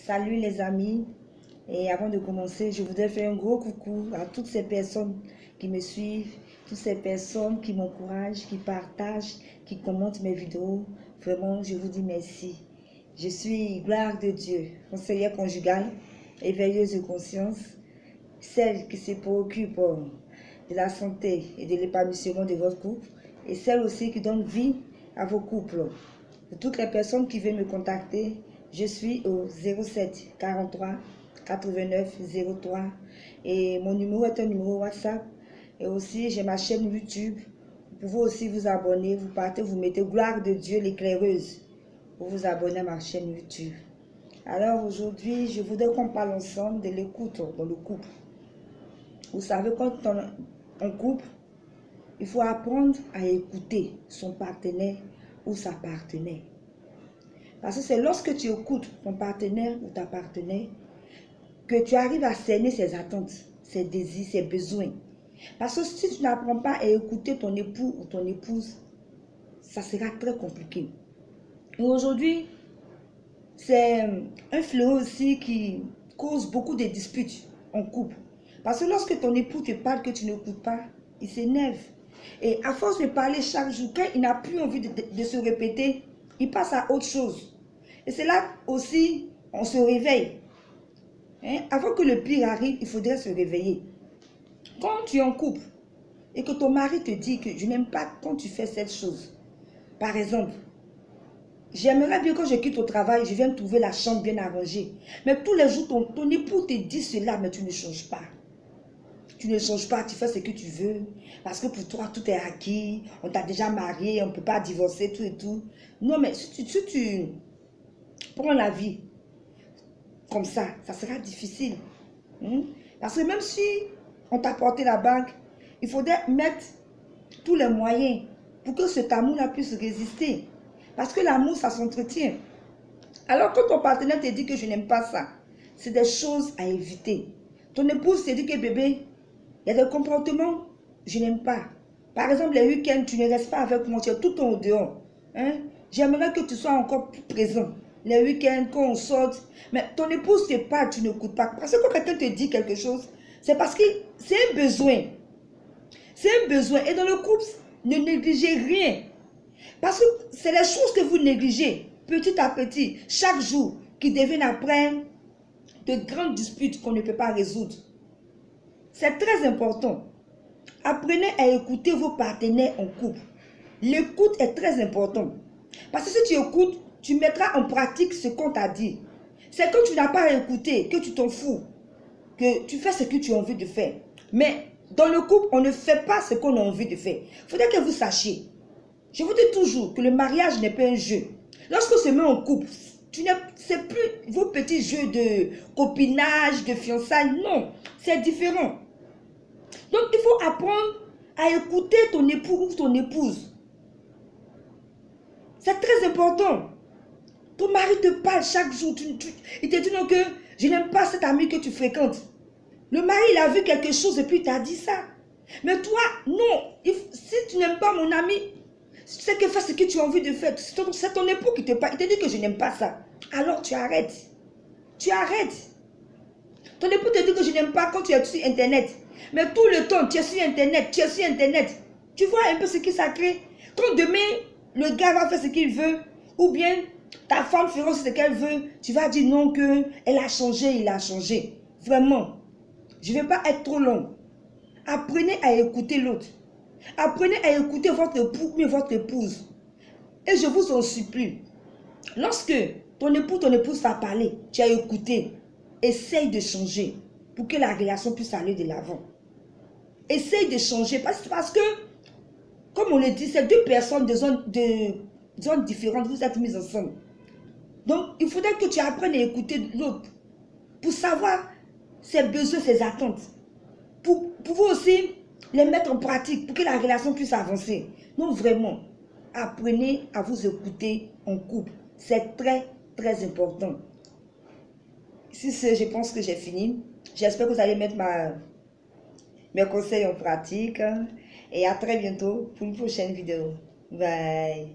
Salut les amis, et avant de commencer, je voudrais faire un gros coucou à toutes ces personnes qui me suivent, toutes ces personnes qui m'encouragent, qui partagent, qui commentent mes vidéos. Vraiment, je vous dis merci. Je suis gloire de Dieu, conseillère conjugale, éveilleuse de conscience, celle qui se préoccupe de la santé et de l'épanouissement de votre couple, et celle aussi qui donne vie à vos couples. Pour toutes les personnes qui veulent me contacter, je suis au 07 43 89 03 et mon numéro est un numéro WhatsApp. Et aussi, j'ai ma chaîne YouTube. Vous pouvez aussi vous abonner. Vous partez, vous mettez Gloire de Dieu l'éclaireuse pour vous abonner à ma chaîne YouTube. Alors aujourd'hui, je voudrais qu'on parle ensemble de l'écoute dans le couple. Vous savez, quand on est en couple, il faut apprendre à écouter son partenaire ou sa partenaire. Parce que c'est lorsque tu écoutes ton partenaire ou ta partenaire que tu arrives à cerner ses attentes, ses désirs, ses besoins. Parce que si tu n'apprends pas à écouter ton époux ou ton épouse, ça sera très compliqué. Et aujourd'hui, c'est un fléau aussi qui cause beaucoup de disputes en couple. Parce que lorsque ton époux te parle que tu n'écoutes pas, il s'énerve. Et à force de parler chaque jour, quand il n'a plus envie de se répéter, il passe à autre chose. Et c'est là aussi, on se réveille. Avant que le pire arrive, il faudrait se réveiller. Quand tu es en couple et que ton mari te dit que je n'aime pas quand tu fais cette chose. Par exemple, j'aimerais bien quand je quitte au travail, je viens trouver la chambre bien arrangée. Mais tous les jours, ton époux te dit cela, mais tu ne changes pas. Tu ne changes pas, tu fais ce que tu veux. Parce que pour toi, tout est acquis. On t'a déjà marié, on ne peut pas divorcer, tout et tout. Non, mais si tu prends la vie comme ça sera difficile. Parce que même si on t'a porté la bague, il faudrait mettre tous les moyens pour que cet amour-là puisse résister. Parce que l'amour, ça s'entretient. Alors quand ton partenaire te dit que je n'aime pas ça, c'est des choses à éviter. Ton épouse te dit que bébé, il y a des comportements, je n'aime pas. Par exemple, les week-ends, tu ne restes pas avec moi, tu es tout le temps au dehors. J'aimerais que tu sois encore plus présent. Les week-ends, quand on sort. Mais ton épouse te parle, tu n'écoutes pas. Parce que quand quelqu'un te dit quelque chose, c'est parce que c'est un besoin. C'est un besoin. Et dans le couple, ne négligez rien. Parce que c'est les choses que vous négligez, petit à petit, chaque jour, qui deviennent après de grandes disputes qu'on ne peut pas résoudre. C'est très important. Apprenez à écouter vos partenaires en couple. L'écoute est très importante. Parce que si tu écoutes, tu mettras en pratique ce qu'on t'a dit. C'est quand tu n'as pas écouté, que tu t'en fous, que tu fais ce que tu as envie de faire. Mais dans le couple, on ne fait pas ce qu'on a envie de faire. Il faudrait que vous sachiez. Je vous dis toujours que le mariage n'est pas un jeu. Lorsqu'on se met en couple, c'est plus vos petits jeux de copinage, de fiançailles. Non, c'est différent. Donc, il faut apprendre à écouter ton époux ou ton épouse. C'est très important. Ton mari te parle chaque jour. Il te dit non que je n'aime pas cet ami que tu fréquentes. Le mari, il a vu quelque chose et puis il t'a dit ça. Mais toi, non. Si tu n'aimes pas mon ami, c'est que fais ce que tu as envie de faire. C'est ton époux qui te parle. Il te dit que je n'aime pas ça. Alors tu arrêtes. Tu arrêtes. Ton époux te dit que je n'aime pas quand tu es sur Internet. Mais tout le temps, tu es sur Internet, tu es sur Internet. Tu vois un peu ce qui ça crée. Quand demain, le gars va faire ce qu'il veut, ou bien ta femme fera ce qu'elle veut, tu vas dire non que elle a changé, il a changé. Vraiment. Je ne vais pas être trop long. Apprenez à écouter l'autre. Apprenez à écouter votre époux ou votre épouse. Et je vous en supplie. Lorsque ton époux, ton épouse va parler, tu as écouté. Essaye de changer pour que la relation puisse aller de l'avant. Essaye de changer parce que, comme on le dit, c'est deux personnes de zones différentes, vous êtes mises ensemble. Donc, il faudrait que tu apprennes à écouter l'autre pour savoir ses besoins, ses attentes. Pour pouvoir aussi les mettre en pratique pour que la relation puisse avancer. Donc, vraiment, apprenez à vous écouter en couple. C'est très, très important. Si je pense que j'ai fini. J'espère que vous allez mettre mes conseils en pratique. Et à très bientôt pour une prochaine vidéo. Bye.